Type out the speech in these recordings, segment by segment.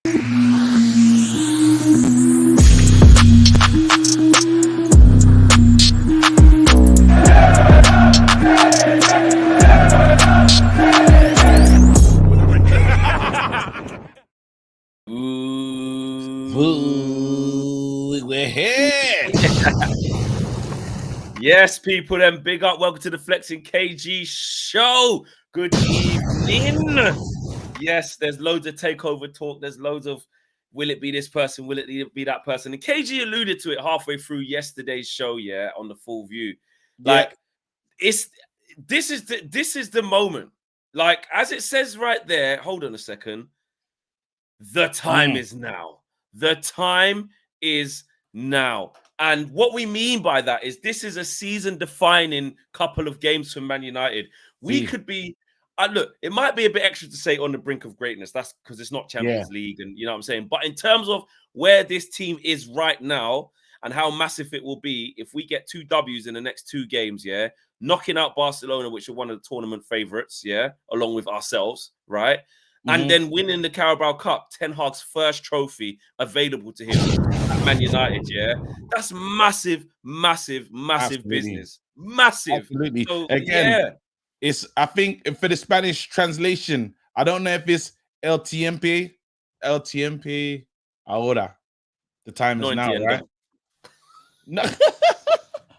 We're here. Yes, people, then big up. Welcome to the Flexing KG show. Good evening. Yes, there's loads of takeover talk. There's loads of will it be this person? Will it be that person? And KG alluded to it halfway through yesterday's show, yeah, on the Full View. Like, this is the moment. Like, as it says right there, hold on a second. The time is now. The time is now. And what we mean by that is this is a season-defining couple of games for Man United. We could be, look, it might be a bit extra to say on the brink of greatness. That's because it's not Champions League and you know what I'm saying. But in terms of where this team is right now and how massive it will be if we get 2 Ws in the next 2 games, yeah, knocking out Barcelona, which are one of the tournament favorites, yeah, along with ourselves, right? And then winning the Carabao Cup, Ten Hag's first trophy available to him at Man United, yeah? That's massive, massive, massive business. Massive. Absolutely. So, again, it's, I think for the Spanish translation, I don't know if it's El Tiempo, ahora. The time is now, right? No.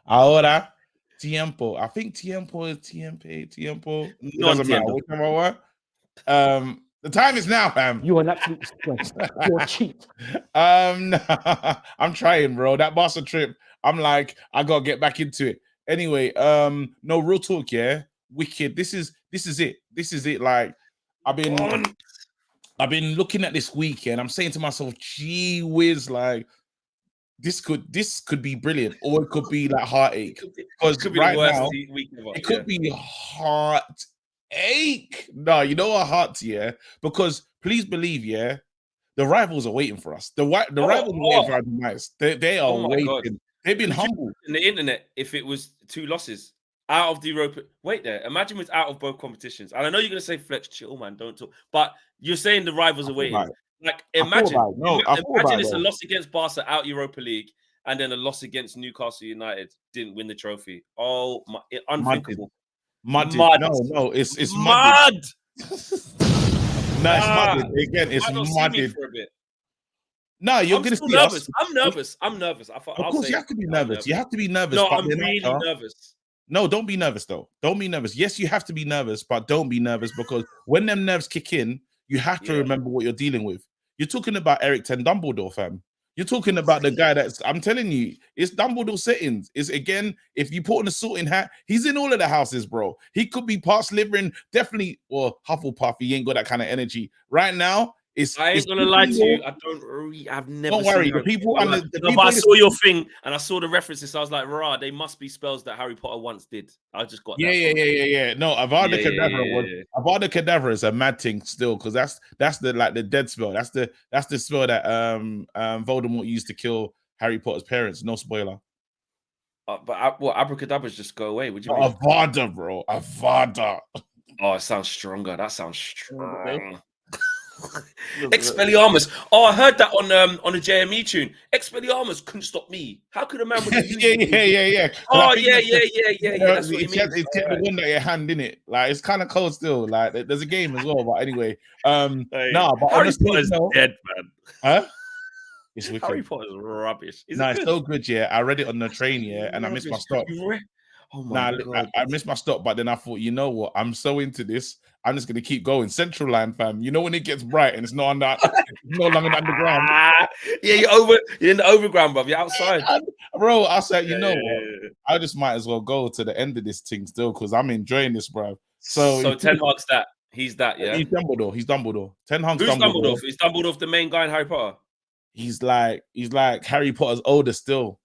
Ahora, tiempo. I think tiempo is tiempo. It doesn't matter. Whichever one. The time is now, fam. You're an absolute disgrace. You're a cheat. No, I'm trying, bro. That Barca trip, I'm like, I gotta get back into it. Anyway, no, real talk, yeah. Wicked. This is it. This is it. Like, I've been looking at this week, and I'm saying to myself, gee whiz, like this could be brilliant, or it could be like heartache. Because right now, it could be heartache. No, you know our hearts, yeah. Because please believe, yeah, the rivals are waiting for us. The rivals are waiting for our demise. They are waiting. God. They've been humble. In the internet, if it was 2 losses out of the Europa, wait there. Imagine it's out of both competitions. And I know you're gonna say Flex, chill, man, don't talk. But you're saying the rivals are waiting. Like imagine it's a loss against Barca out Europa League, and then a loss against Newcastle United didn't win the trophy. Oh my, unthinkable. Mud. No, it's mud. No, it's mudded. Again, it's mudded. No, you're going to see nervous. us. I'm nervous. Of course, you have to be nervous. You have to be nervous. No, I'm really nervous. No, don't be nervous, though. Don't be nervous. Yes, you have to be nervous, but don't be nervous because when them nerves kick in, you have to remember what you're dealing with. You're talking about Eric Ten Dumbledore, fam. You're talking about the guy that's, I'm telling you, it's Dumbledore settings. It's again, if you put on a sorting hat, he's in all of the houses, bro. He could be part Slytherin, definitely, or Hufflepuff. He ain't got that kind of energy. Right now, I ain't gonna lie to you. I've never. Don't worry. The people and the people. I saw your thing and I saw the references. So I was like, "Rah, they must be spells that Harry Potter once did." I just got. Yeah. No, Avada Kedavra. Avada Kedavra is a mad thing still because that's the dead spell. That's the spell that Voldemort used to kill Harry Potter's parents. No spoiler. But abracadabras just go away. Would you mean? Avada, bro? Avada. Oh, it sounds stronger. That sounds strong. Expelliarmus. Oh, I heard that on the JME tune. Expelliarmus couldn't stop me. How could a man with a yeah. Oh, yeah. That's what he means. It's the one that your hand in it. Like it's kind of cold still. Like there's a game as well. But anyway, but Harry Potter's dead, man. Huh? It's wicked. Harry Potter's rubbish. It's so good. Yeah, I read it on the train. Yeah, and I missed my stop. Oh my God. I missed my stop, but then I thought, you know what? I'm so into this. I'm just gonna keep going. Central Line, fam. You know when it gets bright and it's not no longer underground. Yeah, you're in the overground, bro. You're outside, bro. I said, you know what? I just might as well go to the end of this thing still because I'm enjoying this, bro. So Ten Hag's that. He's that, yeah. He's Dumbledore. Ten Hag's Who's Dumbledore? Is Dumbledore the main guy in Harry Potter? He's like Harry Potter's older still.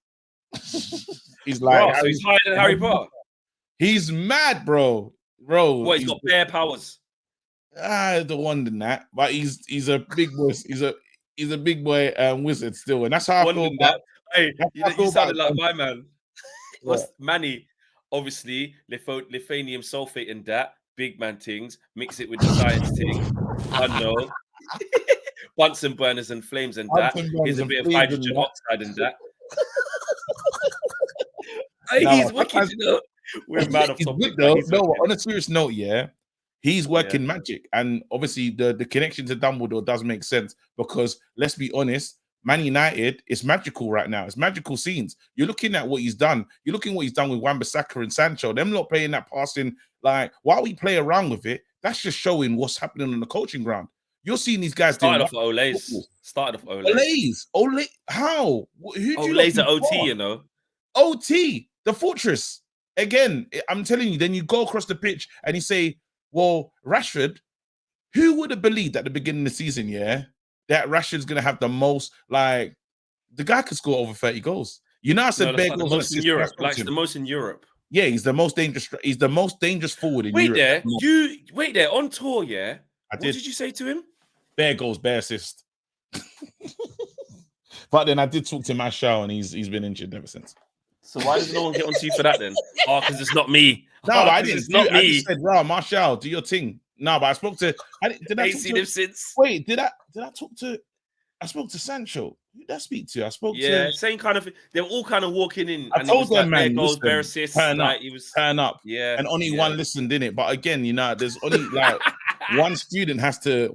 He's like so he's higher than Harry Potter. He's mad, bro. What, he's got bare powers. I don't wonder that, but he's a big boy. He's a big boy wizard still, and that's how I feel. Hey, you sounded like my man. What's Manny? Obviously, lithanium sulfate and that big man things. Mix it with the science thing. I know. Bunsen burners and flames and that. Bunsen Here's burners a and bit of flames and hydrogen that. oxide and that. Hey, No, he's wicked, you know. We're mad off he's topic, good but though. he's No, wicked. on a serious note, yeah, he's working magic, and obviously the connection to Dumbledore does make sense because let's be honest, Man United is magical right now. It's magical scenes. You're looking at what he's done. You're looking what he's done with Wan-Bissaka and Sancho. Them not playing that passing. Like while we play around with it, that's just showing what's happening on the coaching ground. You're seeing these guys Started doing off Olays. football. Started off Olays. Ole, how? Who do you Olays lot at OT, think you know. OT, the fortress. Again, I'm telling you, then you go across the pitch and you say, well, Rashford, who would have believed at the beginning of the season, yeah, that Rashford's going to have the most, like, the guy could score over 30 goals. You know, I said bare Like goals the most in Europe. Like him. the most in Europe. Yeah, he's the most dangerous. He's the most dangerous forward in Europe. Wait there on tour, yeah. What did you say to him? Bare goals, bare assist. But then I did talk to Marshall, and he's been injured ever since. So why does no one get onto you for that then? Oh, because it's not me. No, I didn't. It's not me. I just said, "Wow, Marshall, do your thing." No, but I spoke to. Did I ain't talk seen to, him since. Wait, did I talk to? I spoke to Sancho. Who did I speak to? I spoke to. Same kind of. They were all kind of walking in. I told them, man, goals, listen, bare assists. turn like up, he was turn up. Yeah, and only one listened in it. But again, you know, there's only like one student has to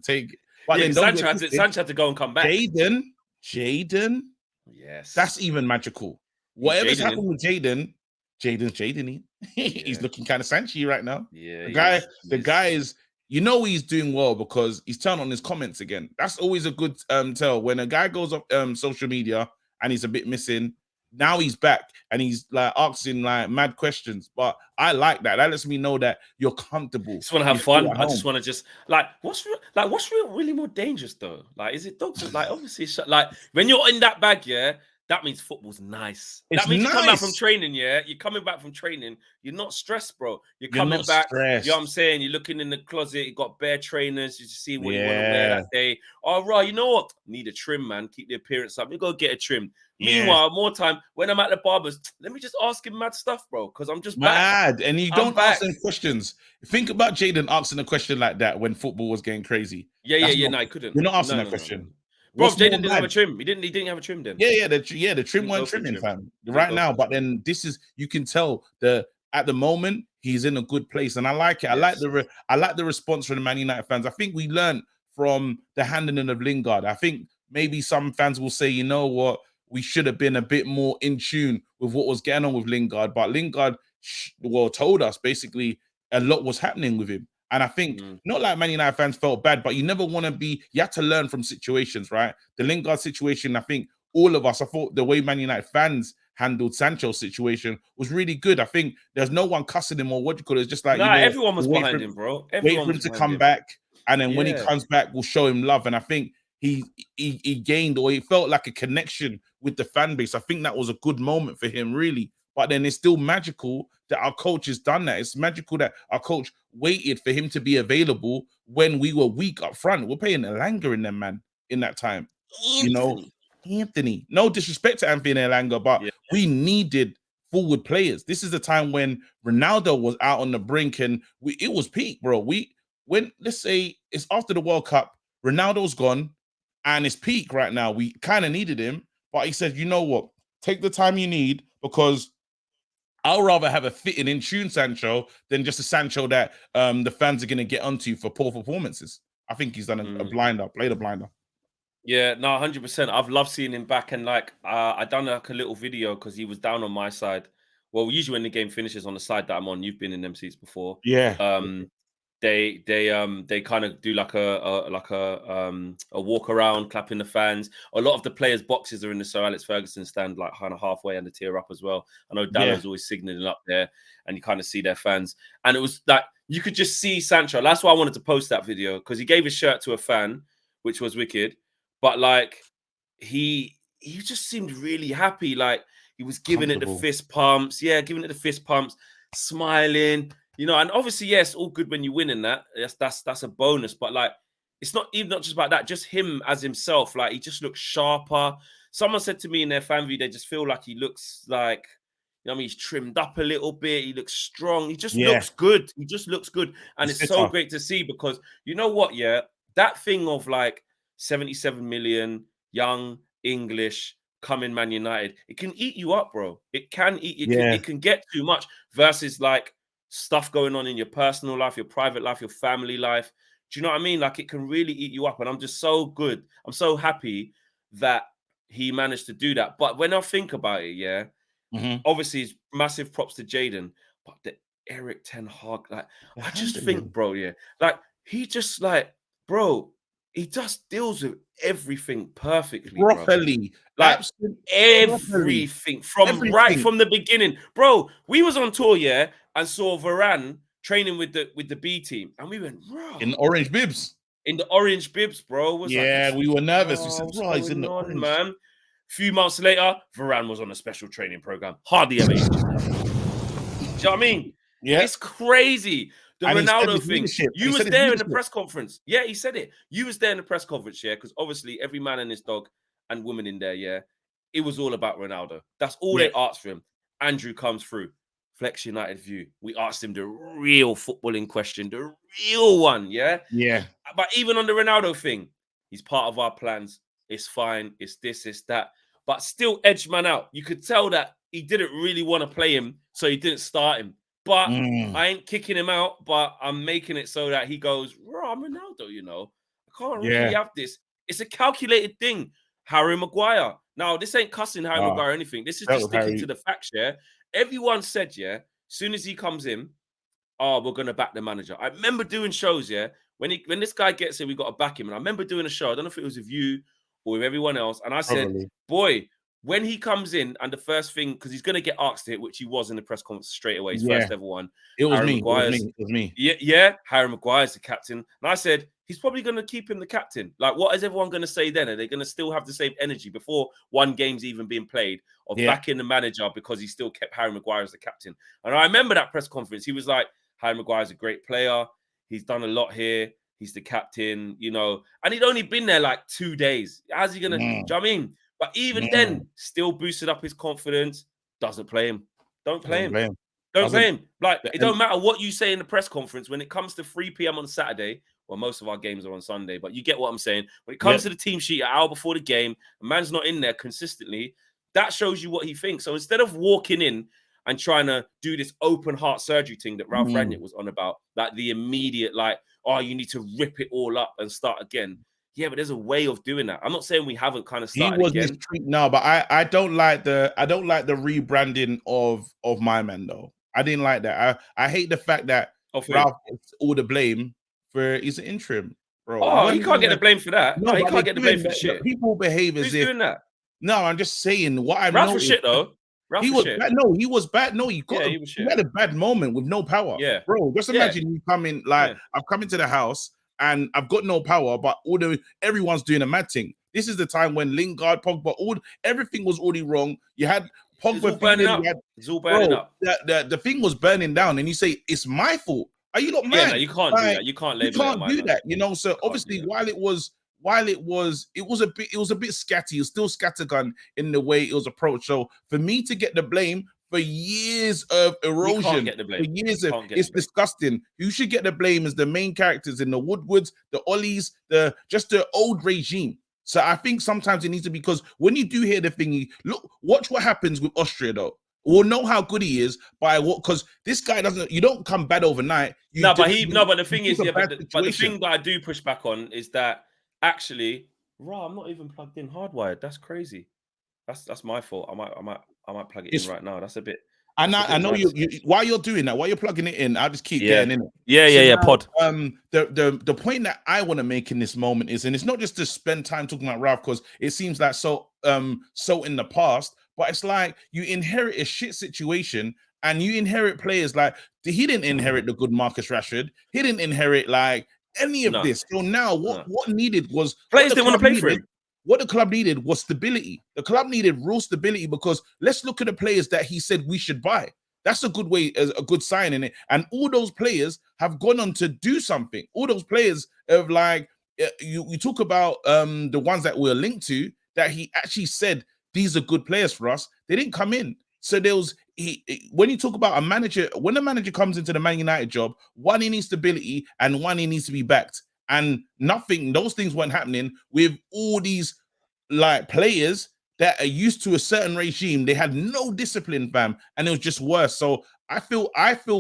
take. But then Sancho had to go and come back. Jaden. Yes, that's even magical. Whatever's happened with Jaden's Jaden. He's looking kind of Sanchy right now. Yeah, the guy is. You know he's doing well because he's turned on his comments again. That's always a good tell. When a guy goes up social media and he's a bit missing, now he's back and he's like asking like mad questions. But I like that. That lets me know that you're comfortable. Just want to have fun. I just want to what's really more dangerous though? Like, is it dogs? Like, obviously, like when you're in that bag, yeah. That means football's nice. That means you come back from training, yeah? You're coming back from training. You're not stressed, bro. You're coming back. Stressed. You know what I'm saying? You're looking in the closet. You got bare trainers. You're just seeing what you want to wear that day. All right, you know what? Need a trim, man. Keep the appearance up. You go get a trim. Meanwhile, more time, when I'm at the barbers, let me just ask him mad stuff, bro, because I'm just mad. Back. And you don't ask them questions. Think about Jaden asking a question like that when football was getting crazy. No, he couldn't. You're not asking that question. No. Bro, Jaden didn't have a trim. He didn't have a trim then. The trim weren't trimming, fam. Right now, but then you can tell at the moment he's in a good place, and I like it. Yes. I like the response from the Man United fans. I think we learned from the handling of Lingard. I think maybe some fans will say, you know what, we should have been a bit more in tune with what was going on with Lingard, but Lingard told us basically a lot was happening with him. And I think not like Man United fans felt bad, but you never want to be, you have to learn from situations, right? The Lingard situation, I think all of us, I thought the way Man United fans handled Sancho's situation was really good. I think there's no one cussing him or what you call it. It's just like, everyone was behind him, bro. Wait for him to come back. And then when he comes back, we'll show him love. And I think he gained, or he felt like a connection with the fan base. I think that was a good moment for him, really. But then it's still magical that our coach has done that. It's magical that our coach waited for him to be available when we were weak up front. We're playing Elanga in them, man, in that time. Anthony. No disrespect to Anthony Elanga, but we needed forward players. This is the time when Ronaldo was out on the brink and it was peak, bro. Let's say it's after the World Cup, Ronaldo's gone and it's peak right now. We kind of needed him, but he said, you know what? Take the time you need because I'll rather have a fitting in tune Sancho than just a Sancho that the fans are going to get onto for poor performances. I think he's done a blinder, played a blinder. Yeah, no, 100%. I've loved seeing him back, and I done like a little video because he was down on my side. Well, usually when the game finishes on the side that I'm on, you've been in them seats before. Yeah. They kind of do like a walk around, clapping the fans. A lot of the players' boxes are in the Sir Alex Ferguson stand, like kind of halfway and the tear up as well. I know Dallow's always signaling up there, and you kind of see their fans. And it was like you could just see Sancho. That's why I wanted to post that video because he gave his shirt to a fan, which was wicked. But like he just seemed really happy. Like he was giving it the fist pumps. Yeah, giving it the fist pumps, smiling. You know, and obviously, yes, all good when you win in that. That's a bonus. But like, it's not just about that. Just him as himself. Like, he just looks sharper. Someone said to me in their fan view, they just feel like he looks like, you know what I mean? He's trimmed up a little bit. He looks strong. He just looks good. He just looks good. And it's so great to see because you know what? Yeah, that thing of like 77 million, young, English, coming Man United. It can eat you up, bro. It can eat you. Yeah. It can get too much versus like stuff going on in your personal life, your private life, your family life. Do you know what I mean? Like it can really eat you up. And I'm just so good. I'm so happy that he managed to do that. But when I think about it, yeah, obviously it's massive props to Jaden, but the Eric Ten Hag, like I just think, bro, yeah, like he just like, bro, he just deals with everything perfectly, bro. Properly. Like Absolutely. everything from right Everything. from the beginning, bro. We was on tour, yeah, and saw Varane training with the B team, and we went, bro, In orange bibs. in the orange bibs, bro. Was Yeah, like, we were nervous. We oh, said, what's bro, he's in going the on, orange. man? Few months later, Varane was on a special training program. Hardly ever injured. Do you know what I mean? Yeah. It's crazy. The And he said Ronaldo his thing. leadership. You He was said his there in the leadership. press conference. Yeah, he said it. You was there in the press conference, yeah, because obviously every man and his dog and woman in there, yeah, it was all about Ronaldo. That's all they asked for him. Andrew comes through. Flex United view. We asked him the real footballing question, the real one, yeah? Yeah. But even on the Ronaldo thing, he's part of our plans. It's fine. It's this, it's that. But still edged man out. You could tell that he didn't really want to play him, so he didn't start him. But I ain't kicking him out, but I'm making it so that he goes, bro, I'm Ronaldo, you know. I can't really have this. It's a calculated thing. Harry Maguire. Now, this ain't cussing Harry Maguire or anything. This is just sticking to the facts, yeah? Everyone said, yeah, as soon as he comes in, oh, we're gonna back the manager. I remember doing shows, yeah. When this guy gets here, we got to back him. And I remember doing a show. I don't know if it was with you or with everyone else. And I said, boy, when he comes in, and the first thing, because he's gonna get asked it, which he was in the press conference straight away, his first ever one. It was Harry me. Maguire's, It was me. Yeah. Harry Maguire's the captain. And I said, he's probably gonna keep him the captain. Like, what is everyone gonna say then? Are they gonna still have the same energy before one game's even being played of backing the manager because he still kept Harry Maguire as the captain? And I remember that press conference. He was like, Harry Maguire's a great player. He's done a lot here. He's the captain, you know, and he'd only been there like 2 days. How's he gonna? Do you know what I mean? But even then, still boosted up his confidence. Doesn't play him. Don't play him. Don't play him. Like, it don't matter what you say in the press conference when it comes to 3 p.m. on Saturday. Well, most of our games are on Sunday, but you get what I'm saying. When it comes to the team sheet an hour before the game, a man's not in there consistently. That shows you what he thinks. So instead of walking in and trying to do this open heart surgery thing that Ralph Rangnick was on about, like the immediate, like, oh, you need to rip it all up and start again. Yeah, but there's a way of doing that. I'm not saying we haven't kind of started again. No, but I don't like the rebranding of my man though. I didn't like that. I hate the fact that Ralph gets all the blame for he's an interim, bro. Oh, he can't get the blame for that. No, he can't get the blame for the shit. People behave as if doing that. No, I'm just saying what I Ralph was shit though. He was bad. No, he was bad. No, he had a bad moment with no power. Yeah, bro. Just imagine you come in like I've come into the house and I've got no power, but everyone's doing a mad thing. This is the time when Lingard, Pogba, everything was already wrong. You had Pogba burning up. It's all burning up. The thing was burning down, and you say it's my fault. Are you not mad? Yeah, no, you can't do that. You can't do that. You know. So obviously, while it was a bit scatty. It was still scattergun in the way it was approached. So for me to get the blame for years of erosion, can't get the blame. For years of it's disgusting. Who should get the blame is the main characters in the Woodwards, the Ollies, just the old regime. So I think sometimes it needs to be, because when you do hear the thing, watch what happens with Austria though. We'll know how good he is by what, because this guy you don't come bad overnight. But the thing is, but the thing that I do push back on is that actually, I'm not even plugged in hardwired. That's crazy. That's my fault. I might plug it in right now. That's a bit. I know you while you're doing that, while you're plugging it in, I'll just keep getting in it. Yeah. Pod. The point that I want to make in this moment is, and it's not just to spend time talking about Ralph, because it seems like so in the past, but it's like you inherit a shit situation and you inherit players like he didn't inherit the good Marcus Rashford. He didn't inherit like any of this. So now what needed was players didn't want to play for him. What the club needed was stability. The club needed real stability, because let's look at the players that he said we should buy. That's a good way, a good sign in it. And all those players have gone on to do something. All those players have you talk about the ones that we're linked to, that he actually said these are good players for us. They didn't come in. So when you talk about a manager, when a manager comes into the Man United job, one, he needs stability, and one, he needs to be backed. and nothing. Those things weren't happening with all these like players that are used to a certain regime. They had no discipline, fam, and it was just worse. So I feel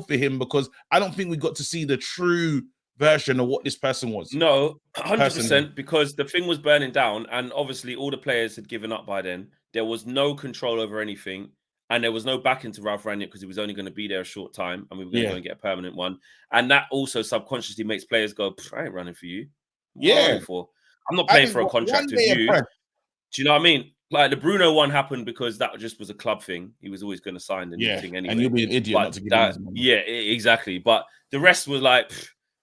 for him because I don't think we got to see the true version of what this person was. No, 100%, Personally. because the thing was burning down, and obviously all the players had given up by then. There was no control over anything, and there was no backing to Ralph Rangnick because he was only going to be there a short time, and we were going to go and get a permanent one. And that also subconsciously makes players go, "I ain't running for you. What am I running for? I'm not playing for a contract with you." Do you know what I mean? Like the Bruno one happened because that just was a club thing. He was always going to sign the new thing anyway. And you'll be an idiot not to give him his money. Yeah, exactly. But the rest was like,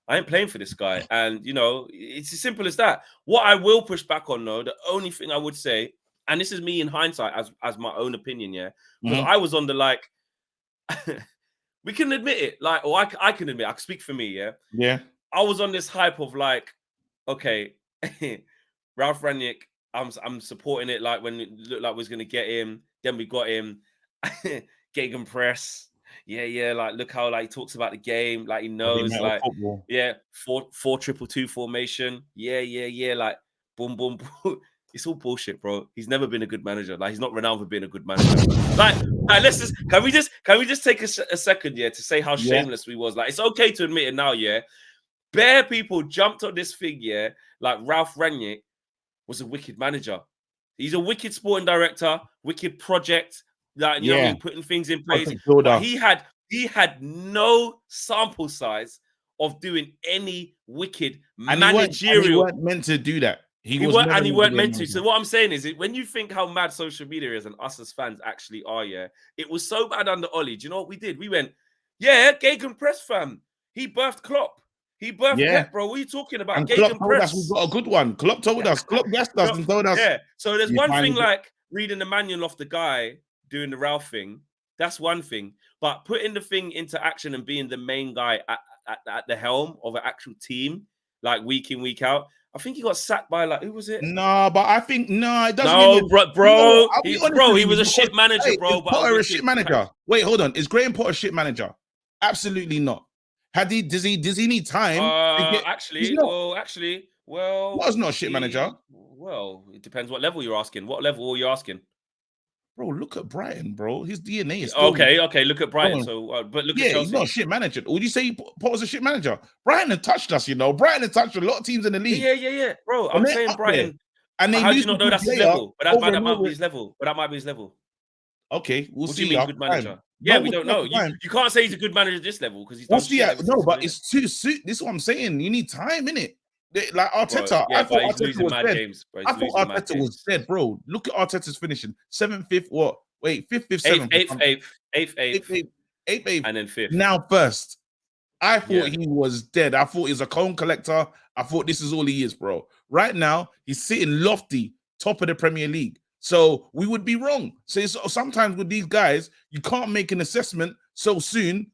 I ain't playing for this guy. And, you know, it's as simple as that. What I will push back on, though, the only thing I would say, and this is me in hindsight as my own opinion, yeah, because I was on the like, we can admit it, like, or I can admit, I can speak for me, yeah? Yeah. I was on this hype of like, okay, Ralph Rangnick, I'm supporting it like when it looked like we was going to get him. Then we got him. Gegenpress. Yeah. Like, look how like he talks about the game. Like he knows, like, football. yeah, 4-2-2 formation. Yeah. Like, boom. It's all bullshit, bro. He's never been a good manager. Like, he's not renowned for being a good manager. like let's just can we just take a second, yeah, to say how shameless we was. Like, it's okay to admit it now, yeah. Bare people jumped on this thing, yeah. Like Ralph Rangnick was a wicked manager. He's a wicked sporting director, wicked project, like you know what I mean, putting things in place. But he had no sample size of doing any wicked managerial. He weren't meant to do that. He weren't meant to. So what I'm saying is, when you think how mad social media is and us as fans actually are, yeah, it was so bad under Ollie. Do you know what we did? We went, yeah, Gegenpress, fam. He birthed Klopp. He birthed Pep, bro. What are you talking about? And Klopp told us we've got a good one. Klopp told us. Klopp gassed us and told us. Yeah. So there's one thing like reading the manual off the guy doing the Ralph thing. That's one thing. But putting the thing into action and being the main guy at the helm of an actual team, like week in, week out. I think he got sacked by like, who was it? No, but I think it doesn't. No, bro. He was a shit manager, bro. But Potter a shit manager. Wait, hold on. Is Graham Potter a shit manager? Absolutely not. Does he need time? Well, was not a shit manager. Well, it depends what level you're asking. What level are you asking? Bro, look at Brighton, bro. His DNA is okay. Look at Brighton. So, but look at Chelsea. He's not a shit manager. Would you say Potter's a shit manager? Brighton had touched us, you know. Brighton had touched a lot of teams in the league. Yeah. Bro, I'm saying Brighton. And how do you not know that's his level? But that might be his level. But that might be his level. Okay, we'll see. What do you mean good manager? Yeah, we don't know. You can't say he's a good manager at this level because he's done no, but it's too soon. This is what I'm saying. You need time, innit? Like Arteta, I thought Arteta was dead. Games, I thought Arteta was dead, bro. Look at Arteta's finishing 7th, 5th, what? Wait, 5th, 5th, 7th, 8th, and then 5th. Now first, I thought he was dead. I thought he was a cone collector. I thought this is all he is, bro. Right now, he's sitting lofty, top of the Premier League. So we would be wrong. So sometimes with these guys, you can't make an assessment so soon.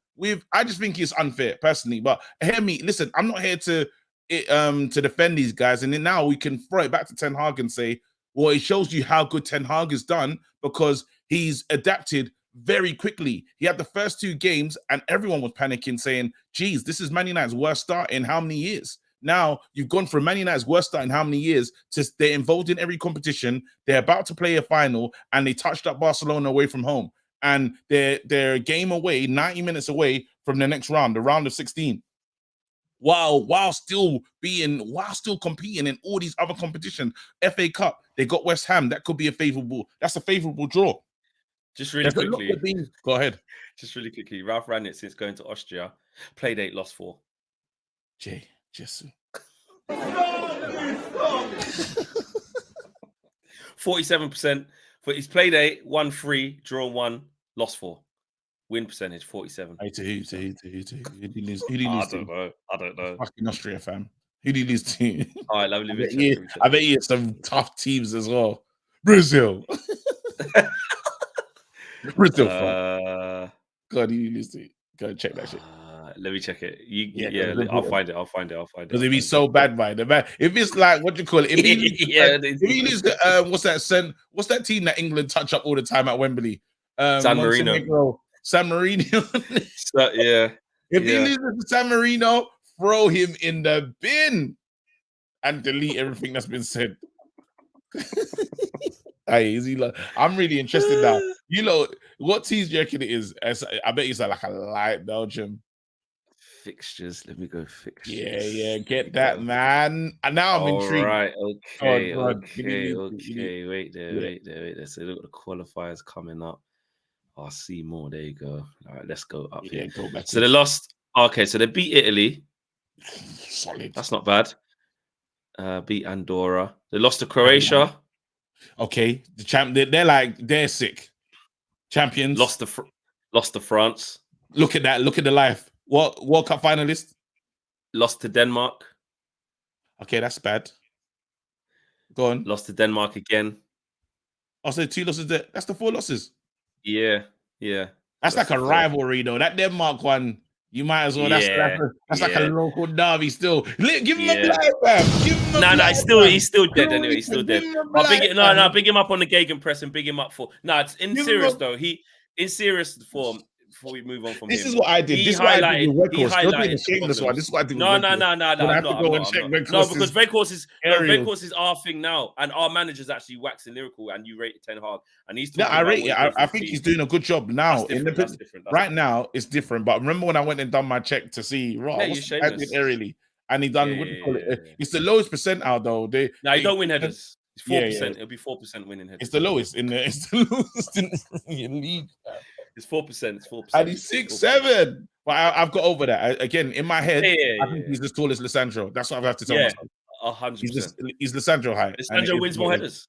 I just think it's unfair, personally. But hear me, listen. I'm not here to defend these guys. And then now we can throw it back to Ten Hag and say, well, it shows you how good Ten Hag has done because he's adapted very quickly. He had the first 2 games, and everyone was panicking, saying, "Geez, this is Man United's worst start in how many years?" Now you've gone from Man United's worst start in how many years to they're involved in every competition. They're about to play a final, and they touched up Barcelona away from home, and they're a game away, 90 minutes away from the next round, the round of 16. While still competing in all these other competitions, FA Cup, they got West Ham. That's a favorable draw. Just really quickly, go ahead. Just really quickly, Ralph Rangnick, since going to Austria, played 8, lost 4. Jesus. 47%. But he's played 8, won 3, drawn 1, lost 4. Win percentage 47. Who did he lose? I don't know. Fucking Austria, fam. Who did he lose to? All right, lovely. I bet he had some tough teams as well. Brazil. Brazil. God, who did he lose to? Go check that shit. Let me check it. I'll find it. Because it'd be so bad, man. If it's like, what do you call it? If he lose what's that team that England touch up all the time at Wembley? San Marino. San Marino. Yeah. If he loses to San Marino, throw him in the bin. and delete everything that's been said. Hey, is he like, I'm really interested now. You know, what teams do you reckon it is? I bet it's like a light Belgium. Fixtures. Let me go fixtures. Yeah, get that, man. And now I'm intrigued. Right. Okay. Go on. Give me- Okay. Wait there. So look at the qualifiers coming up. I'll see more. There you go. All right, let's go up here. Go back. So they lost. Okay, so they beat Italy. Solid. That's not bad. Beat Andorra. They lost to Croatia. Okay, the champ. They're sick. Champions. Lost to France. Look at that. Look at the life. What World Cup finalist? Lost to Denmark. Okay, that's bad. Go on. Lost to Denmark again. I'll say 2 losses there. That's the 4 losses. Yeah. That's like a rivalry, though. That Denmark one, you might as well. That's like a local derby still. Give him a blight, fam. Give him a blight, he's still dead anyway. He's still dead. Big him up on the Gegenpress and big him up for. It's in serious though. In serious form. Before we move on from this is what I did. This is what I did with records. You're doing a shameless one. This is what I did with records. No. I have to go and check records. No, because records is our thing now, and our manager's actually waxing lyrical, and you rate Ten Hag, and he's. Yeah, I rate it. I think he's doing a good job now. That's different. Right now, it's different. But remember when I went and done my check to see what's aerially, and he done what do you call it? It's the lowest percentile though. You don't win headers. It's 4%. It'll be 4% winning headers. It's the lowest in the. It's the lowest in the league. It's 4%. It's 4%. And he's 6'7". But I've got over that. Again, in my head, I think he's as tall as Lissandro. That's what I have to tell myself. 100%. He's Lissandro height. Lissandro wins more headers.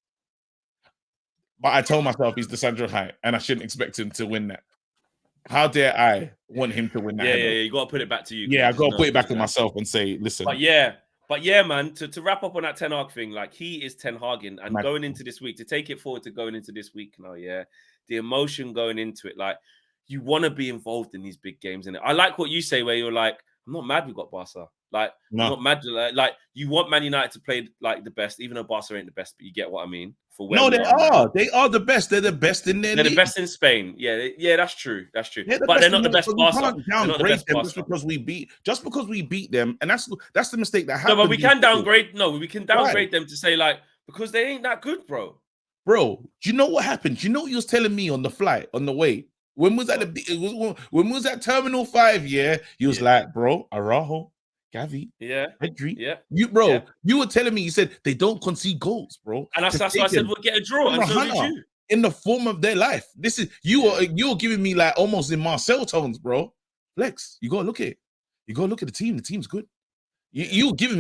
But I told myself he's Lissandro height, and I shouldn't expect him to win that. How dare I want him to win that? Yeah. You got to put it back to you. Yeah, I got to put it back to myself and say, listen. But yeah, man, to wrap up on that Ten Hag thing, like he is Ten Haging, and going into this week, to take it forward to going into this week now, the emotion going into it, like you want to be involved in these big games. And I like what you say, where you're like, I'm not mad we got Barca. Like, I'm not mad. Like you want Man United to play like the best, even though Barca ain't the best, but you get what I mean. No, they are. They are the best. They're the best in their league. They're the best in Spain. Yeah, that's true. But they're not the best Barca. They're not the best Barca. Just because we beat them, and that's the mistake that happened. No, but we can downgrade. No, we can downgrade them to say like, because they ain't that good, bro. Bro, do you know what happened? Do you know what you was telling me on the flight, on the way? When was that? When was that Terminal 5? Yeah, you was like, bro, Araujo, Gavi, Pedri. Yeah, you were telling me. You said they don't concede goals, bro. And that's why I said we'll get a draw. And so did you. In the form of their life, this is you're giving me like almost in Marcel tones, bro. Flex, you gotta look at it. You gotta look at the team. The team's good. You was giving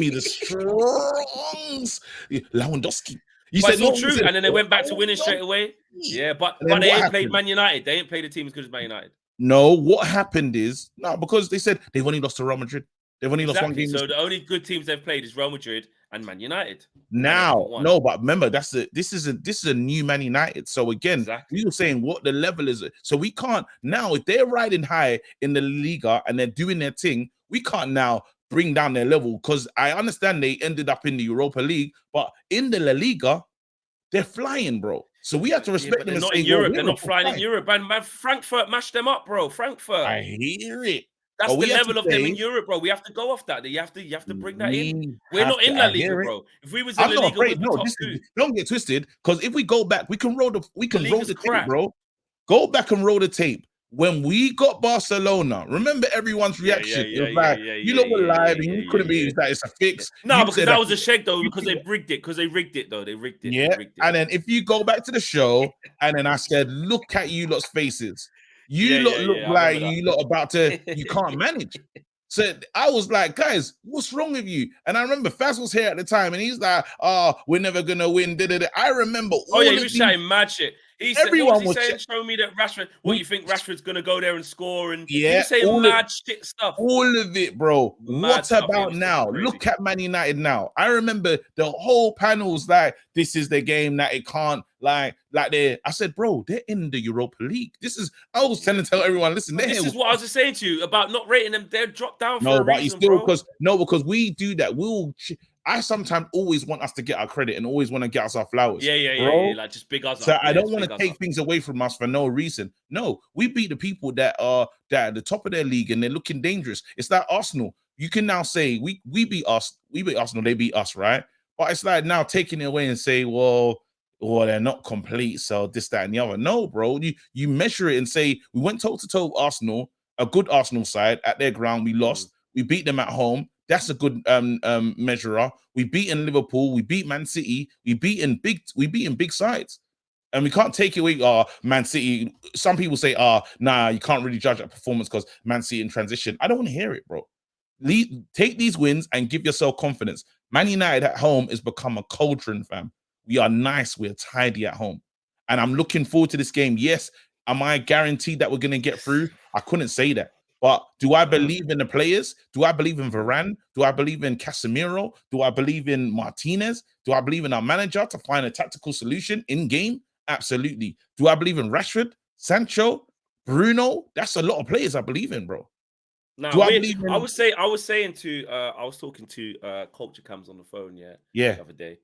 me the strongs. Lewandowski. You said it's true, and then they went back to winning straight away. Yeah, but they ain't played Man United. They ain't played a team as good as Man United. No, what happened is because they said they've only lost to Real Madrid. They've only lost one game. So the only good teams they've played is Real Madrid and Man United. But remember, this is a new Man United. So again, we were saying what the level is. So we can't now, if they're riding high in the Liga and they're doing their thing, we can't now bring down their level, because I understand they ended up in the Europa League, but in the La Liga, they're flying, bro. So we have to respect them. They're not in Europe. They're not flying in Europe. And man, Frankfurt mashed them up, bro. Frankfurt. I hear it. That's the level of them in Europe, bro. We have to go off that. You have to bring that in. We're not in La Liga, bro. If we was in La Liga, we'd be top two. Don't get twisted, because if we go back, we can roll the tape, bro. Go back and roll the tape. When we got Barcelona, remember everyone's reaction. It was like, you lot were live and you couldn't be that it's a fix. No, because that was a shake though, because they rigged it. They rigged it. Yeah. And then if you go back to the show, and then I said, look at you lot's faces. You lot look like you lot about to, you can't manage. So I was like, guys, what's wrong with you? And I remember Faz was here at the time, and he's like, we're never gonna win. I remember. He was shouting mad shit. He said, what was he saying? Show me that Rashford. What you think Rashford's gonna go there and score? And he was saying mad shit stuff. All of it, bro. What about now? Look at Man United now. I remember the whole panels like, this is the game that it can't like they. I said, bro, they're in the Europa League. I was trying to tell everyone, listen, this is what I was just saying to you about not rating them. They're dropped down for a reason, because we do that. I sometimes always want us to get our credit and always want to get us our flowers. Yeah. Like just big us up. So I don't want to take things away from us for no reason. No, we beat the people that are at the top of their league and they're looking dangerous. It's like Arsenal. you can now say we beat Arsenal, they beat us, right? But it's like now taking it away and say, well, they're not complete, so this, that, and the other. No, bro. You measure it and say we went toe to toe with Arsenal, a good Arsenal side at their ground. We lost. We beat them at home. That's a good measurer. We beaten Liverpool. We beat Man City. We beaten big sides. And we can't take it away. Man City. Some people say, nah, you can't really judge that performance because Man City in transition. I don't want to hear it, bro. Take these wins and give yourself confidence. Man United at home has become a cauldron, fam. We are nice. We're tidy at home. And I'm looking forward to this game. Yes, am I guaranteed that we're going to get through? I couldn't say that. But do I believe in the players? Do I believe in Varane? Do I believe in Casemiro? Do I believe in Martinez? Do I believe in our manager to find a tactical solution in game? Absolutely. Do I believe in Rashford, Sancho, Bruno? That's a lot of players I believe in, bro. No, I was talking to Culture Cams on the phone, the other day.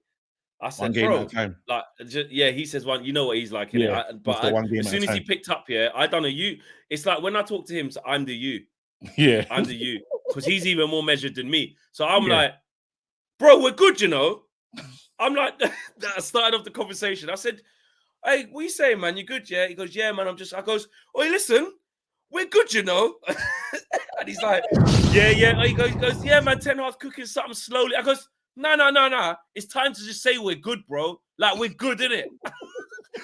I said, bro, like, he says one. You know what he's like, as soon as he picked up, I done a U. It's like when I talk to him, so I'm the U. I'm the U because he's even more measured than me. So I'm like, bro, we're good, you know. I'm like, I started off the conversation. I said, hey, what you saying, man? You good, yeah? He goes, yeah, man. I goes, oh, listen, we're good, you know. And he's like, yeah. He goes, yeah, man. Ten Hag's cooking something slowly. I goes, no. It's time to just say we're good, bro. Like, we're good, innit?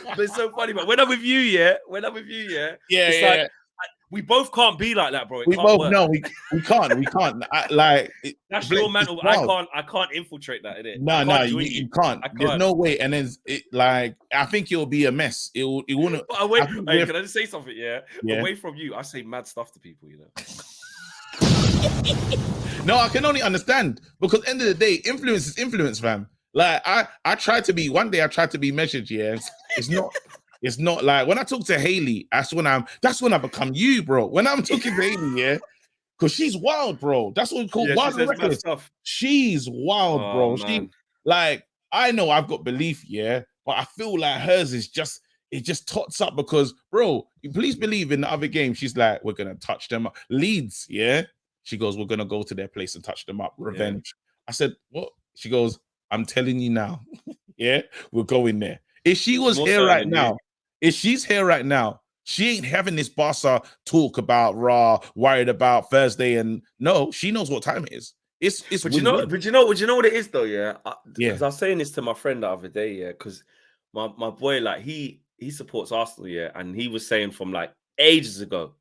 But it's so funny, man. When I'm with you, it's like we both can't be like that, bro. We can't. That's your mantle. I can't infiltrate that, innit? No, you can't. There's no way. And then I think it'll be a mess. It wouldn't. But can I just say something? Yeah. Away from you, I say mad stuff to people, you know. No, I can only understand because end of the day, influence is influence, fam. Like I tried to be measured. Yeah, it's not like when I talk to Haley. That's when I become you, bro. When I'm talking to Haley, because she's wild, bro. That's what we call wild reckless. She's wild, bro. Man. I know I've got belief, but I feel like hers is just. It just tots up because, bro, please believe in the other game. She's like, we're gonna touch them up. Leeds, She goes, we're gonna go to their place and touch them up. Revenge. I said, what? She goes, I'm telling you now. We're going there. If she was here right now, if she's here right now, she ain't having this Barca talk about worried about Thursday. And no, she knows what time it is. But you know what it is though, because I was saying this to my friend the other day, because my boy, like he supports Arsenal, and he was saying from like ages ago,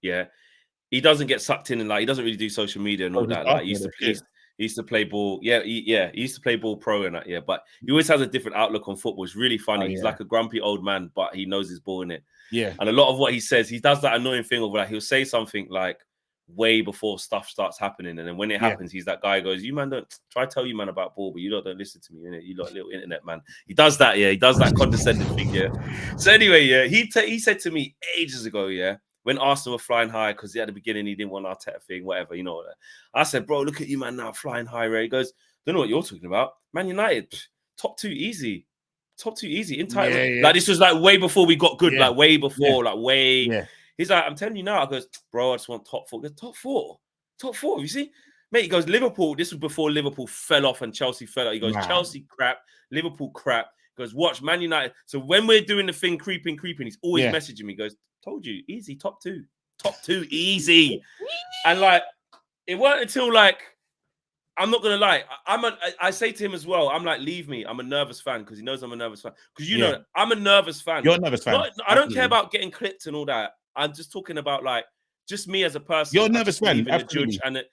he doesn't get sucked in and like he doesn't really do social media and all that. Like he used to play ball, he used to play ball pro and that, but he always has a different outlook on football. It's really funny. He's like a grumpy old man, but he knows his ball in it. And a lot of what he says, he does that annoying thing of like he'll say something like way before stuff starts happening, and then when it happens, he's that guy who goes, "You man don't try to tell you man about ball, but you don't listen to me, innit? You lot little internet man." He does that, he does that condescending thing, So anyway, he said to me ages ago, when Arsenal were flying high, because at the beginning he didn't want Arteta thing, whatever, you know. I said, bro, look at you man now flying high, Ray. He goes, don't know what you're talking about. Man United, top two easy entitlement. Like this was like way before we got good, like way before, like way. He's like, I'm telling you now. I goes, bro, I just want top four. He goes, top four. You see, mate. He goes, Liverpool. This was before Liverpool fell off and Chelsea fell out. He goes, Chelsea crap, Liverpool crap. He goes, watch Man United. So when we're doing the thing, creeping, he's always messaging me. He goes, told you, easy, top two, easy. And like, it weren't until like, I'm not gonna lie. I say to him as well. I'm like, leave me. I'm a nervous fan because he knows I'm a nervous fan. Because you know, I'm a nervous fan. You're a nervous fan. I don't care about getting clipped and all that. I'm just talking about like just me as a person. You're a nervous fan. Absolutely. And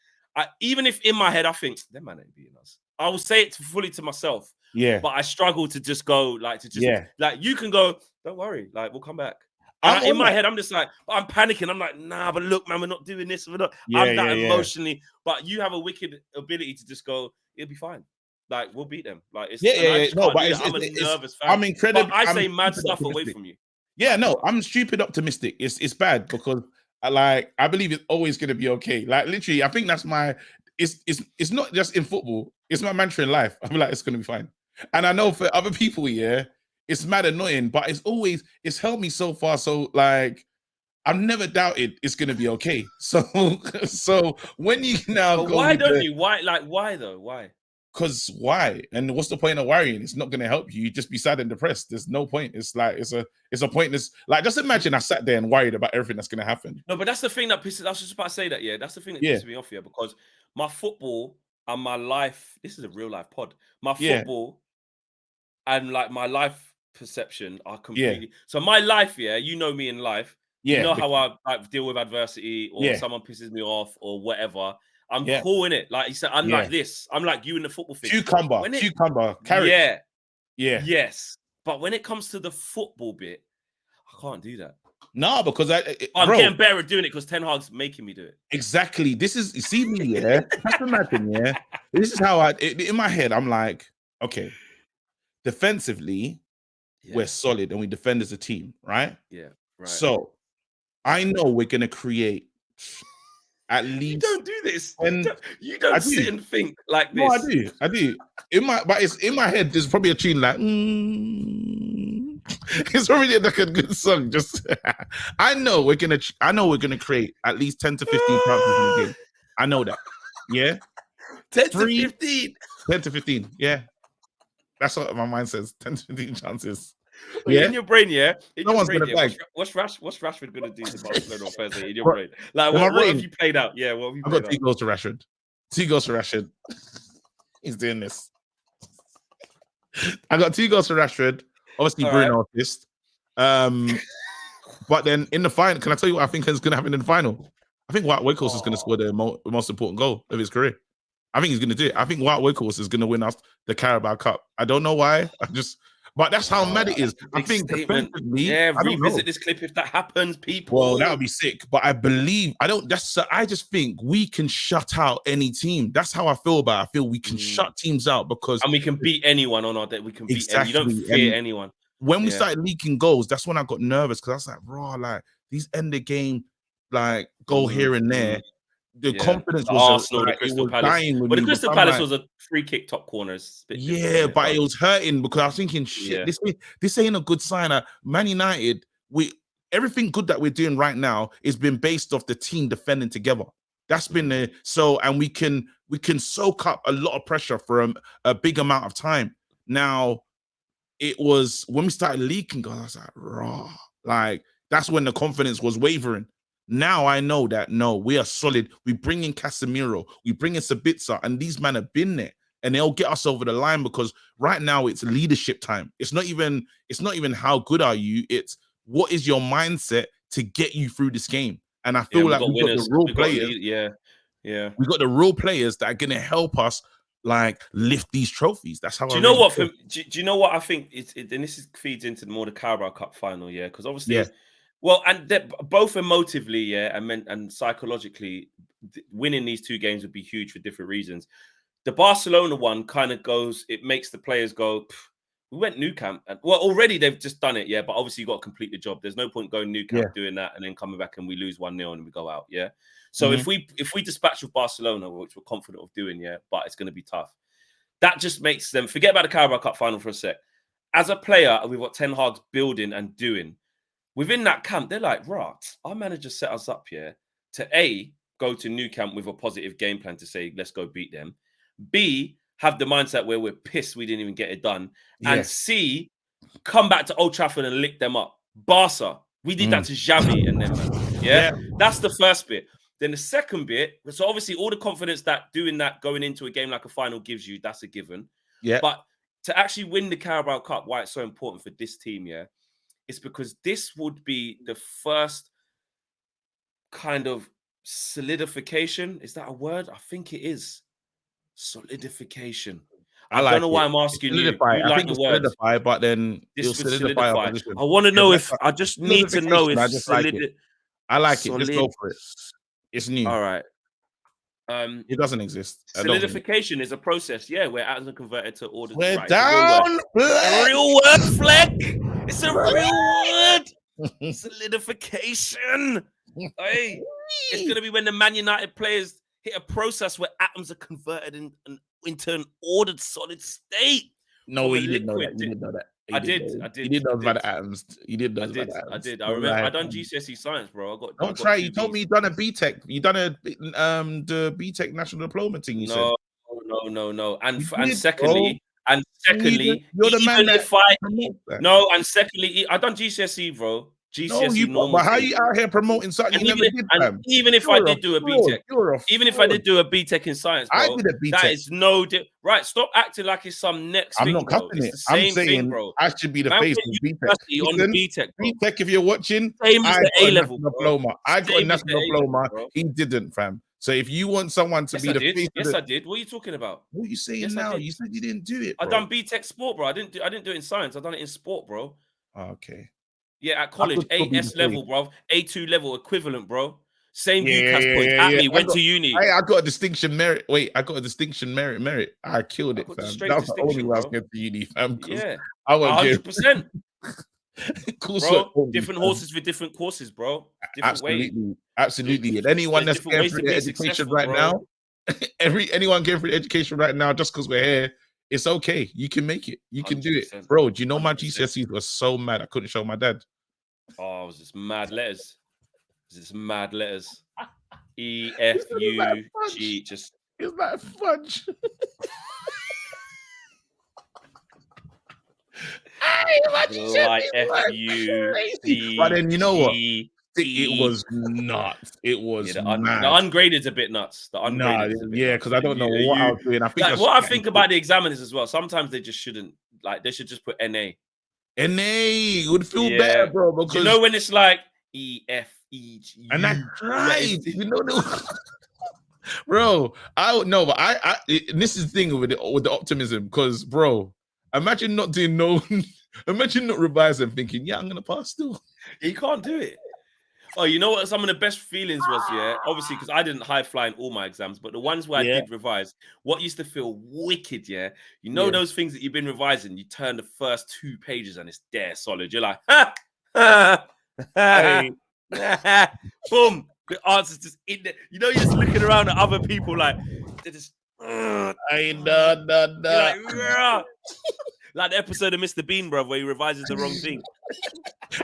even if in my head I think that man ain't beating us, I will say it fully to myself. But I struggle to just go like like you can go. Don't worry. Like we'll come back. In my head, I'm just like, I'm panicking. I'm like, nah, but look, man, we're not doing this. I'm that emotionally. But you have a wicked ability to just go, it'll be fine. Like, we'll beat them. Like, it's No, but I'm a nervous fan. I'm incredible. I say mad stuff away from you. Yeah, no, I'm stupid optimistic. It's bad because I believe it's always gonna be okay. Like literally, I think that's my. It's not just in football. It's my mantra in life. I'm like, it's gonna be fine. And I know for other people, it's mad annoying, but it's helped me so far. So like, I've never doubted it's going to be okay. So when you now But go why with don't you? Why though? Why? because why? And what's the point of worrying? It's not going to help you. You just be sad and depressed. There's no point. It's like it's a pointless. Like just imagine I sat there and worried about everything that's going to happen. No, but that's the thing that pisses. I was just about to say that. Yeah, that's the thing that Yeah, pisses me off here because my football and my life. This is a real life pod. My yeah, football and like my life perception are yeah, completely. So my life, yeah, you know me in life. You yeah, know how I like deal with adversity or yeah, someone pisses me off or whatever. I'm yeah, cool in it. Like you said, I'm yeah. like this. I'm like you in the football thing. Cucumber, When it, cucumber, carrot. yeah, Yeah. yes. But when it comes to the football bit, I can't do that. No, because I'm bro, getting better at doing it because Ten Hag's making me do it. exactly. This is you see me, yeah. Just imagine, yeah. This is how in my head, I'm like, okay, defensively, we're Yeah, solid and we defend as a team, right? yeah, right. So I know we're gonna create at You least don't do this. 10. You I don't do. sit and think like No, I this. do. I do. But it's in my head, there's probably a tune like it's already like a good song. Just I know we're gonna create at least 10 to 15 chances in the game. I know that. Yeah. 10 to 3, 15. 10 to 15. Yeah. That's what my mind says. 10 to 15 chances. Wait, Yeah. in your brain, yeah. In your Someone's brain, gonna yeah. bag. What's Rashford gonna do to Barcelona on Thursday? In your But brain, like in my what have brain, you played out? Yeah, what have you I've played got 2 out? goals to Rashford. 2 goals to Rashford. He's doing this. I got 2 goals to Rashford. Obviously, All Bruno right. assist. But then in the final, can I tell you what I think is going to happen in the final? I think Wout Weghorst is going to score the most important goal of his career. I think he's going to do it. I think Wout Weghorst is going to win us the Carabao Cup. I don't know why. But that's how mad it is. I think Statement. defensively, Yeah, I don't know. revisit this clip if that happens, people. Well, that would be sick. But I believe I just think we can shut out any team. That's how I feel about it. I feel we can shut teams out because and we can beat anyone on our day. We can beat any. You don't exactly. fear And anyone. when we started leaking goals, that's when I got nervous because I was like, raw, like these end of game, like goal here and there. The confidence the was Arsenal, the like it Crystal was Palace. dying with But the me. Crystal I'm Palace like, was a free kick top corner. It's a bit different, yeah, isn't it? but it was hurting because I was thinking, shit, this ain't a good sign. Man United, everything good that we're doing right now is been based off the team defending together. That's been and we can soak up a lot of pressure for a big amount of time. Now, it was when we started leaking goals, I was like, raw. Like, that's when the confidence was wavering. Now I know that no, we are solid. We bring in Casemiro, we bring in Sabitzer, and these men have been there, and they'll get us over the line because right now it's leadership time. It's not even how good are you. It's what is your mindset to get you through this game. And I feel like we got the real players. Yeah. We got the real players that are gonna help us like lift these trophies. That's how. Do you know what? Do you know what I think? And this feeds into more the Carabao Cup final, yeah. Because obviously, well, and both emotively, yeah, and psychologically, winning these 2 games would be huge for different reasons. The Barcelona one kind of goes. It makes the players go. We went Nou Camp, and well, already they've just done it, yeah. But obviously, you got to complete the job. There's no point going Nou Camp doing that and then coming back and we lose 1-0 and we go out, yeah. So if we dispatch with Barcelona, which we're confident of doing, yeah, but it's going to be tough. That just makes them forget about the Carabao Cup final for a sec. As a player, with what Ten Hag's building and doing within that camp, they're like, right, our manager set us up here to go to Nou Camp with a positive game plan to say, let's go beat them. B, have the mindset where we're pissed we didn't even get it done. And C, come back to Old Trafford and lick them up. Barca, we did that to Xavi and them, man. Yeah? That's the first bit. Then the second bit, so obviously all the confidence that doing that going into a game like a final gives you, that's a given. Yeah. But to actually win the Carabao Cup, why it's so important for this team, yeah, is because this would be the first kind of solidification. Is that a word? I think it is. Solidification. I don't know why I'm asking you. You I like think the it's word. solidify, but then it'll This would solidify our solidify. position. I want to know if I just need to know if I just like it. I like it. Just go for it. It's new. All right. It doesn't exist. Solidification is a process, yeah, where atoms are converted to orders. We're down. A real word, Fleck. It's a real word. Solidification. Hey, it's gonna be when the Man United players hit a process where atoms are converted into an ordered, solid state. No, you didn't know that. You didn't know that. I did. You didn't know about the atoms. You didn't know about the atoms. I did. I Don't remember. lie, I done fam. GCSE science, bro. Don't try. You told me you done a BTEC. You done the BTEC national diploma thing. You said no. And you and did, secondly, bro. You're the man even that if I promotes that. no, and secondly, I done GCSE, bro. No, GCSE normal. but how you out here promoting something And you never did, fam? even if I did do a BTEC, even if I did do a BTEC in science, bro, I did a BTEC. that is no right. Stop acting like it's some next thing, I'm not bro. cutting it. It's the I'm same saying thing, bro. I should be the Man face went of BTEC. university on the BTEC, bro. BTEC, if you're watching, Same as I the got a A-level, national bro. diploma. I got a Same as national the A-level, diploma. bro. He didn't, fam. So if you want someone to be the face Yes, of I did. What are you talking about? what are you saying Yes, I now? did. You said you didn't do it, I bro. done BTEC sport, bro. I didn't do it in science. I done it in sport, bro. Oh, okay. Yeah, at college, still be the AS level, bro. A2 level equivalent, bro. Same Yeah, UCAS points at me. Went to uni. I got a distinction merit. Wait, I got a distinction merit. I killed it, got the fam. straight That was the only distinction, way I was bro. getting to uni, fam. Yeah, I won't give 100%. cool, Bro, different horses for different courses, bro. Different ways. Absolutely. And anyone There's that's different going ways through to the be education successful, right bro. now, anyone going through the education right now, just because we're here, it's okay. You can make it. You can do it, 100%. bro. Do you know my 100%. GCSEs were so mad I couldn't show my dad. Oh, it was just mad letters. E F U G. Just It's like fudge. like F-U-D. But then you know what? G, It was nuts. It was the mad. ungraded's a bit nuts. The ungraded is a bit nuts. Because I don't know what I was doing. I think like, what I think about the examiners as well. Sometimes they just shouldn't. Like, they should just put NA. NA would feel better, bro. Because you know when it's like E-F-E-G. And I tried. You know, bro. I don't know, but this is the thing with the optimism, because, bro, imagine not doing imagine not revising, thinking, yeah, I'm gonna pass still. You can't do it. Oh, you know what? Some of the best feelings was, obviously, because I didn't high fly in all my exams, but the ones where I did revise, what used to feel wicked, you know, those things that you've been revising, you turn the first 2 pages and it's there solid. You're like, hey. Boom, the answer's just in there. You know, you're just looking around at other people like they're just like the episode of Mr. Bean, bro, where he revises the wrong thing.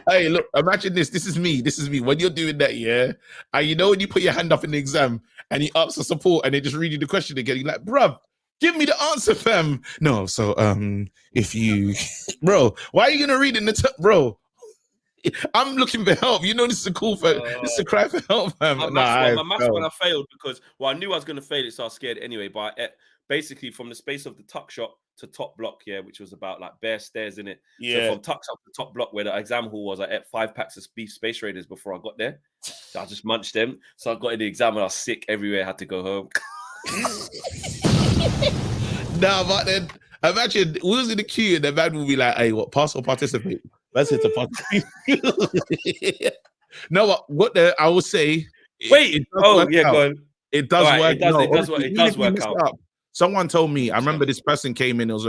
Hey, look, imagine this. This is me. When you're doing that, and you know when you put your hand up in the exam and you ask for support and they just read you the question again, you're like, bruv, give me the answer, fam. No, so if you bro, why are you gonna read it in the bro? I'm looking for help. You know, this is a call for this is a cry for help, fam. My maths one I failed because I knew I was gonna fail it, so I was scared anyway. But basically, from the space of the tuck shop to top block, which was about like bare stairs in it. So from tuck shop to top block, where the exam hall was, I ate 5 packs of beef Space Raiders before I got there. So I just munched them. So I got in the exam and I was sick everywhere. I had to go home. Nah, but then imagine we was in the queue and the man would be like, "Hey, what, pass or participate?" That's it, to participate. No, what I would say. Wait, go on. It does work. It does work out. Someone told me. I remember this person came in. It was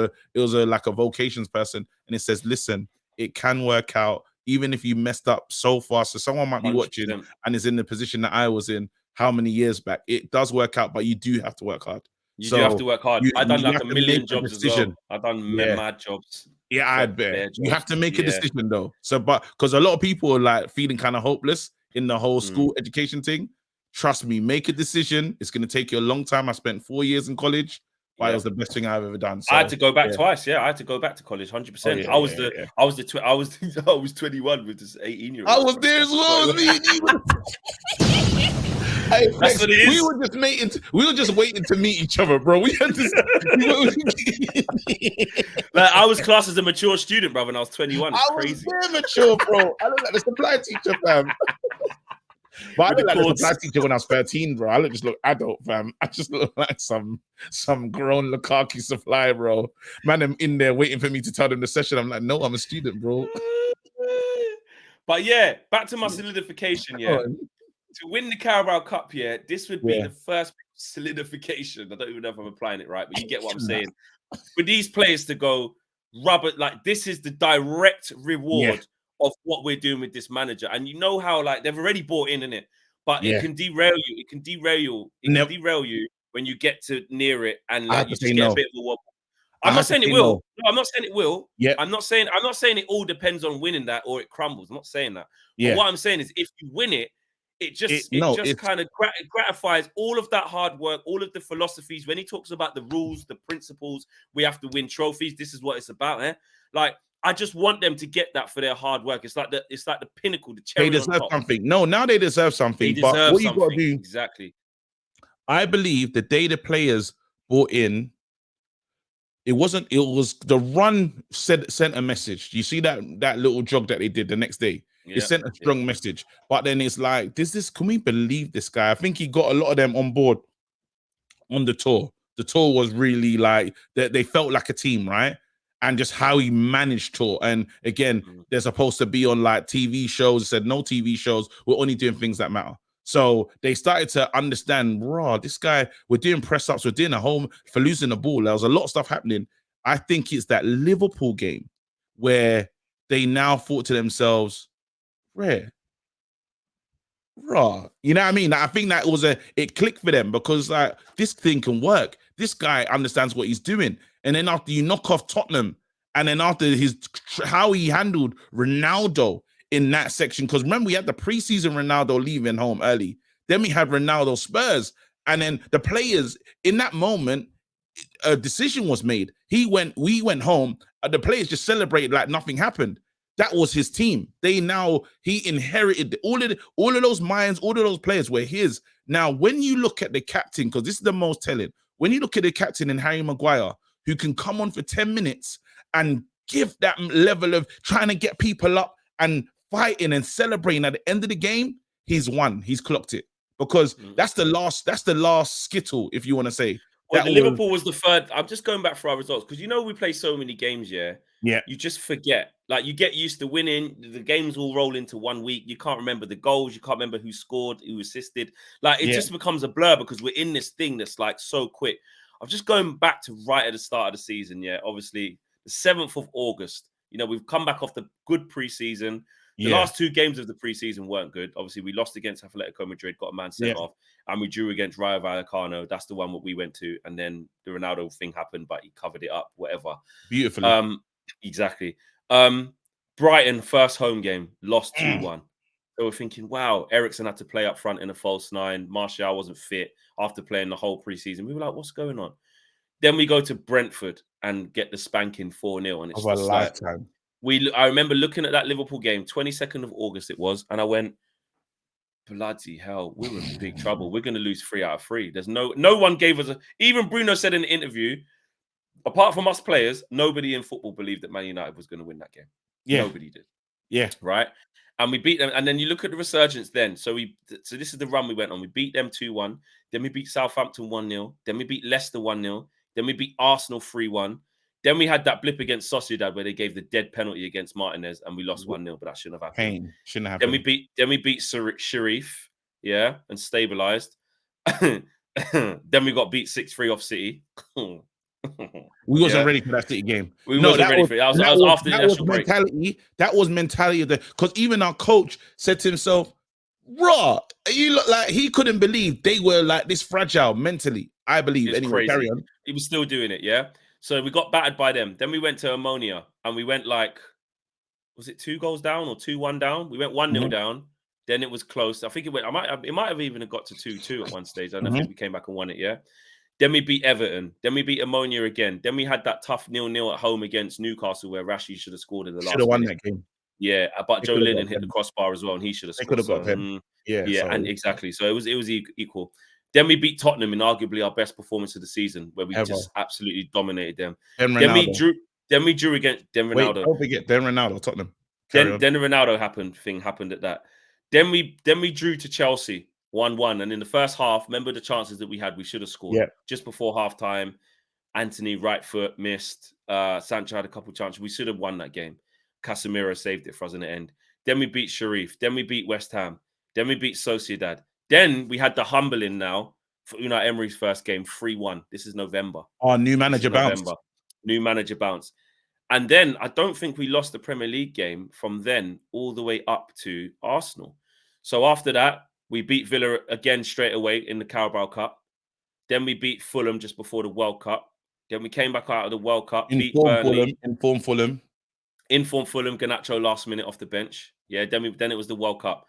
a like a vocations person, and it says, "Listen, it can work out even if you messed up so far." So someone might be 100%. watching and is in the position that I was in how many years back. It does work out, but you do have to work hard. You do have to work hard. I done like a million jobs as well. I done mad jobs. Yeah, I'd bet. You have to make a decision though. So, but because a lot of people are like feeling kind of hopeless in the whole school education thing. Trust me, make a decision. It's going to take you a long time. I spent 4 years in college, but it was the best thing I've ever done. So, I had to go back twice. I had to go back to college 100%. I was 21 with this 18-year-old. I was there as well. Hey, that's what it is. We were just waiting to meet each other, bro. We had this. Like, I was classed as a mature student, bro, when I was 21. It's crazy. I was very mature, bro. I look like the supply teacher, fam. But I look like the supply teacher when I was 13, bro. I just look adult, fam. I just look like some grown Lukaku supply, bro. Man, I'm in there waiting for me to tell them the session. I'm like, no, I'm a student, bro. But back to my solidification, to win the Carabao Cup, this would be the first solidification. I don't even know if I'm applying it right, but you get what I'm saying. For these players to go, like, this is the direct reward of what we're doing with this manager. And you know how, like, they've already bought in it, but it can derail you. It can derail you. It can derail you when you get to near it and like, you just get a bit of a wobble. I I'm not have to saying it say will. no. No, I'm not saying it will. Yep. I'm not saying it all depends on winning that or it crumbles. I'm not saying that. But Yeah. what I'm saying is if you win it, it just It's kind of gratifies all of that hard work, all of the philosophies. When he talks about the rules, the principles, we have to win trophies. This is what it's about. Like I just want them to get that for their hard work. It's like the pinnacle, the they cherry on deserve top. something. No, now they deserve They something. But deserve what you got to something. do, Exactly. I believe the day the players bought in, it was the run sent a message. You see that little jog that they did the next day? It sent a strong message. But then it's like, can we believe this guy? I think he got a lot of them on board on the tour. The tour was really like that, they felt like a team, right? And just how he managed tour. And again, they're supposed to be on like TV shows. It said no TV shows, we're only doing things that matter. So they started to understand, raw, this guy, we're doing press ups, we're doing a home for losing the ball. There was a lot of stuff happening. I think it's that Liverpool game where they now thought to themselves, rare, raw. You know what I mean? I think that it clicked for them because like this thing can work. This guy understands what he's doing. And then after you knock off Tottenham, and then after how he handled Ronaldo in that section, because remember we had the preseason Ronaldo leaving home early. Then we had Ronaldo Spurs, and then the players in that moment, a decision was made. We went home, and the players just celebrated like nothing happened. That was his team. He inherited all of those minds, all of those players were his. Now, when you look at the captain, because this is the most telling, when you look at the captain in Harry Maguire, who can come on for 10 minutes and give that level of trying to get people up and fighting and celebrating at the end of the game, he's won. He's clocked it. Because that's the last skittle, if you want to say. Well, Liverpool was the third. I'm just going back for our results because we play so many games, yeah. You just forget. Like you get used to winning. The games all roll into 1 week. You can't remember the goals. You can't remember who scored, who assisted. Like it just becomes a blur because we're in this thing that's like so quick. I'm just going back to right at the start of the season. Yeah, obviously the 7th of August. We've come back off the good preseason. The last 2 games of the preseason weren't good. Obviously, we lost against Atletico Madrid, got a man sent off, and we drew against Rayo Vallecano. That's the one that we went to, and then the Ronaldo thing happened, but he covered it up, whatever. Beautifully. Exactly. Brighton, first home game, lost 2-1. So we're thinking, wow, Eriksen had to play up front in a false 9. Martial wasn't fit after playing the whole preseason. We were like, what's going on? Then we go to Brentford and get the spanking 4-0. And it's of a just lifetime. I remember looking at that Liverpool game, 22nd of August it was, and I went, bloody hell, we're in big trouble. We're going to lose 3 out of 3. There's no one gave us even Bruno said in the interview, apart from us players, nobody in football believed that Man United was going to win that game. Nobody did. Yeah. Right? And we beat them. And then you look at the resurgence then. So this is the run we went on. We beat them 2-1. Then we beat Southampton 1-0. Then we beat Leicester 1-0. Then we beat Arsenal 3-1. Then we had that blip against Sociedad where they gave the dead penalty against Martinez and we lost 1-0, but that shouldn't have happened. Shouldn't have happened. Then we beat Sharif, yeah, and stabilized. Then we got beat 6-3 off City. We wasn't ready for that City game. We wasn't ready for it. That was after the national break. That was mentality of because even our coach said to himself, "Raw, you look like he couldn't believe they were like this fragile mentally." I believe anyway. Crazy. Carry on. He was still doing it, yeah. So we got battered by them. Then we went to Ammonia and we went like, was it 2 goals down or 2-1 down? We went 1-0 down. Then it was close. I think it might have even got to 2-2 at one stage. I don't think we came back and won it, yeah. Then we beat Everton. Then we beat Ammonia again. Then we had that tough 0-0 at home against Newcastle where Rashid should have scored in the last. Should have won that game. Yeah, but Joe Linton hit the crossbar as well, and he should have scored. They could have got him. And exactly. So it was equal. Then we beat Tottenham in arguably our best performance of the season, where we just absolutely dominated them. Then we drew against Ronaldo. Wait, don't forget Ronaldo, Tottenham. Then the Ronaldo thing happened at that. Then we drew to Chelsea 1-1, and in the first half, remember the chances that we had, we should have scored. Just before halftime, Anthony right foot missed. Sancho had a couple of chances. We should have won that game. Casemiro saved it for us in the end. Then we beat Sharif. Then we beat West Ham. Then we beat Sociedad. Then we had the humbling now for Unai Emery's first game, 3-1. This is November. Oh, new manager bounce. New manager bounce. And then I don't think we lost the Premier League game from then all the way up to Arsenal. So after that, we beat Villa again straight away in the Carabao Cup. Then we beat Fulham just before the World Cup. Then we came back out of the World Cup, beat Inform Burnley. Fulham. Inform Fulham, Garnacho last minute off the bench. Yeah, then it was the World Cup.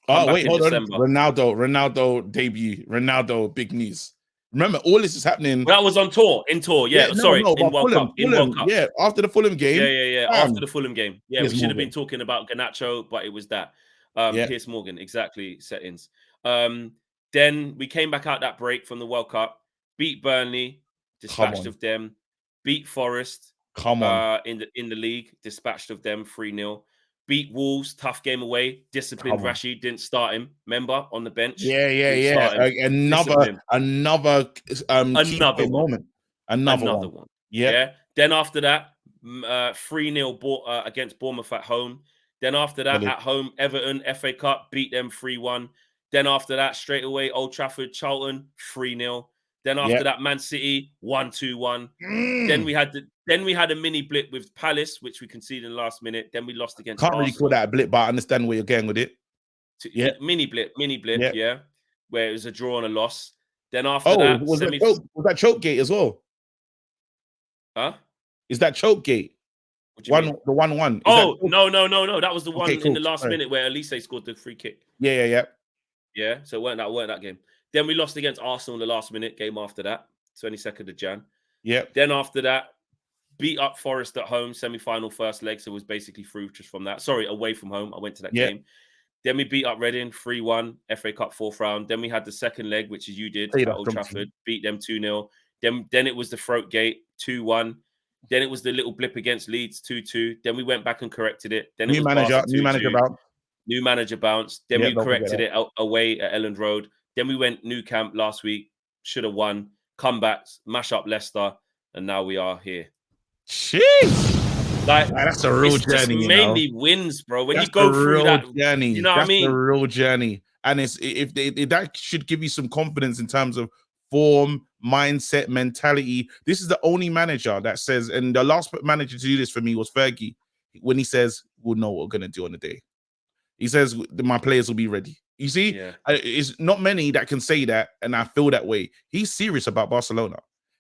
Come Oh, back wait, in hold December. on. Ronaldo debut. Ronaldo, big news. Remember, all this is happening. Well, that was on tour, Yeah, sorry, in but World Cup. In World Cup. Yeah, after the Fulham game. Yeah. After the Fulham game. Yeah, Piers we should have been Morgan. talking about Garnacho, but it was that. Yeah. Piers Morgan, exactly, settings. Then we came back out that break from the World Cup, beat Burnley, dispatched of them, beat Forest Come on. in the league, dispatched of them 3-0. Beat Wolves, tough game away, disciplined Rashid, didn't start him, remember, on the bench. Yeah. Another Another one. moment. Another one. Yeah. Then after that, 3-0 against Bournemouth at home. Then after that, at home, Everton, FA Cup, beat them 3-1. Then after that, straight away, Old Trafford, Charlton, 3-0. Then after that, Man City, 1-2-1. Then we had a mini blip with Palace, which we conceded in the last minute. Then we lost against Can't really call that a blip, but I understand where you're going with it. Mini blip, yeah. Where it was a draw and a loss. Then after was that choke gate as well? Huh? Is that choke gate? The 1-1. Oh, no. That was the one in the last minute where Elise scored the free kick. Yeah. Yeah, so it weren't that game. Then we lost against Arsenal in the last minute, game after that, 22nd of Jan. Yeah. Then after that, beat up Forest at home, semi-final first leg, so it was basically through just from that. Sorry, away from home. I went to that game. Then we beat up Reading 3-1, FA Cup 4th round. Then we had the second leg, which is you did at Old Trafford, beat them 2-0. Then it was the throat gate 2-1. Then it was the little blip against Leeds 2-2. Then we went back and corrected it. Then it was new manager bounce. Then we corrected it away at Elland Road. Then we went Nou Camp last week. Should have won. Comebacks, mash up Leicester, and now we are here. Jeez, like that's a real journey. Mainly wins, bro. When you go through that journey, you know what I mean. That's a real journey, and if that should give you some confidence in terms of form, mindset, mentality. This is the only manager that says, and the last manager to do this for me was Fergie, when he says, "We'll know what we're gonna do on the day." He says, "My players will be ready." You see, it's not many that can say that, and I feel that way. He's serious about Barcelona.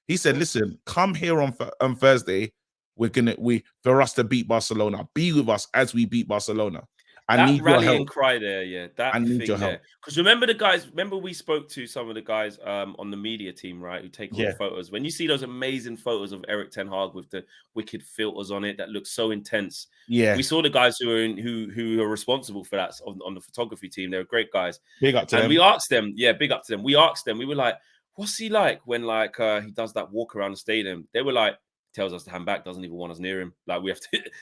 He said, "Listen, come here on Thursday. For us to beat Barcelona. Be with us as we beat Barcelona. I need your help." Rallying cry there, yeah. I need your help. Because remember we spoke to some of the guys on the media team, right? Who take all the photos. When you see those amazing photos of Eric Ten Hag with the wicked filters on it that look so intense. Yeah. We saw the guys who are responsible for that on the photography team. They were great guys. Big up to them. We asked them, big up to them. We asked them, we were like, what's he like when he does that walk around the stadium? They were like, tells us to hand back, doesn't even want us near him. Like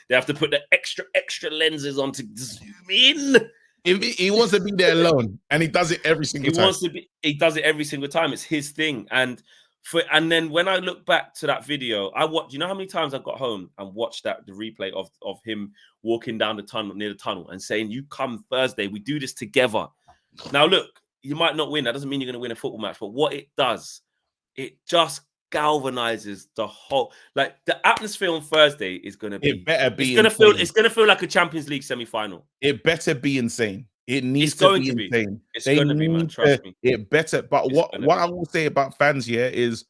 they have to put the extra lenses on to zoom in. He wants to be there alone, and he does it every single time. He does it every single time. It's his thing. And then when I look back to that video, you know how many times I got home and watched the replay of him walking down the tunnel, near the tunnel, and saying, "You come Thursday, we do this together." Now look, you might not win. That doesn't mean you're going to win a football match, but what it does, it just galvanizes the whole, like, the atmosphere on Thursday is going to be. It better be. It's going to feel like a Champions League semi-final. It better be insane. It needs to be insane. It's going to be, man. Trust me. It better. But what I will say about fans here is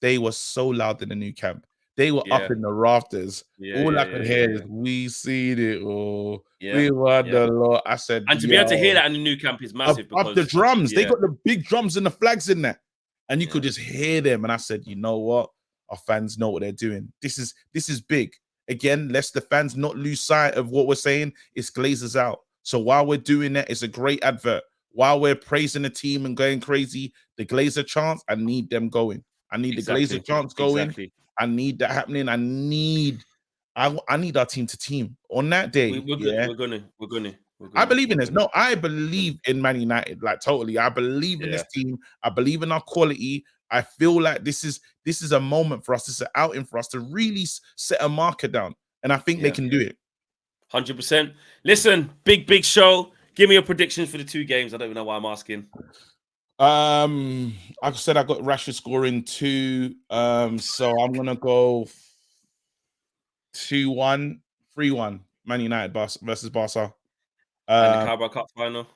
they were so loud in the Nou Camp. They were up in the rafters. All I could hear is, "We seen it all. We won the lot." I said, and to be able to hear that in the Nou Camp is massive. Up the drums, they got the big drums and the flags in there. And you could just hear them. And I said, you know what? Our fans know what they're doing. This is big. Again, let's the fans not lose sight of what we're saying. It's Glazers out. So while we're doing that, it's a great advert. While we're praising the team and going crazy, the Glazer chants, I need them going. I need the Glazer chants going. I need that happening. I need our team to team on that day. We're gonna. I believe in this. No, I believe in Man United, like totally. I believe in this team. I believe in our quality. I feel like this is a moment for us. This is an outing for us to really set a marker down, and I think they can do it. 100%. Listen, big show. Give me your predictions for the two games. I don't even know why I'm asking. I said I got Rashford scoring 2. So I'm gonna go 2-1, 3-1. Man United versus Barca. And the Carabao Cup final.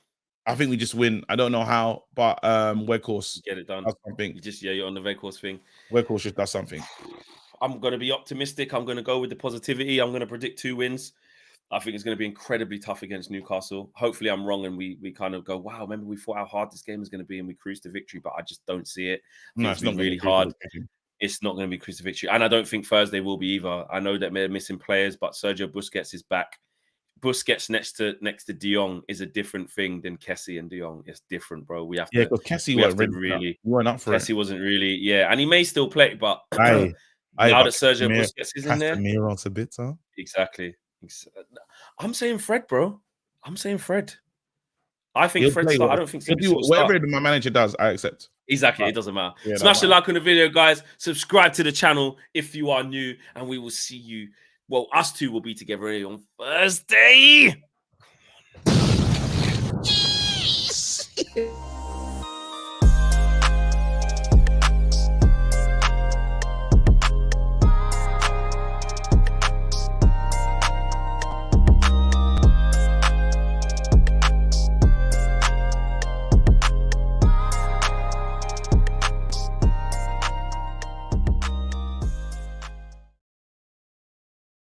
I think we just win. I don't know how, but Weghorst Get it done. does something. You're on the Weghorst thing. Weghorst just does something. I'm going to be optimistic. I'm going to go with the positivity. I'm going to predict 2 wins. I think it's going to be incredibly tough against Newcastle. Hopefully I'm wrong and we kind of go, wow, remember we thought how hard this game is going to be and we cruise to victory, but I just don't see it. No, it's not really hard. It's not going to be cruise to victory. And I don't think Thursday will be either. I know that they're missing players, but Sergio Busquets is back. Busquets next to De Jong is a different thing than Kessie and De Jong. It's different, bro. We have to. Because Kessie weren't up for Kessie wasn't really, and he may still play, but now that Sergio Busquets is in there, Casemiro's a bit, huh? Exactly. I'm saying Fred, bro. I'm saying Fred. I think Fred start. I don't think whatever my manager does, I accept. Exactly, it doesn't matter. Smash the like on the video, guys. Subscribe to the channel if you are new, and we will see you. Well, us two will be together on Thursday.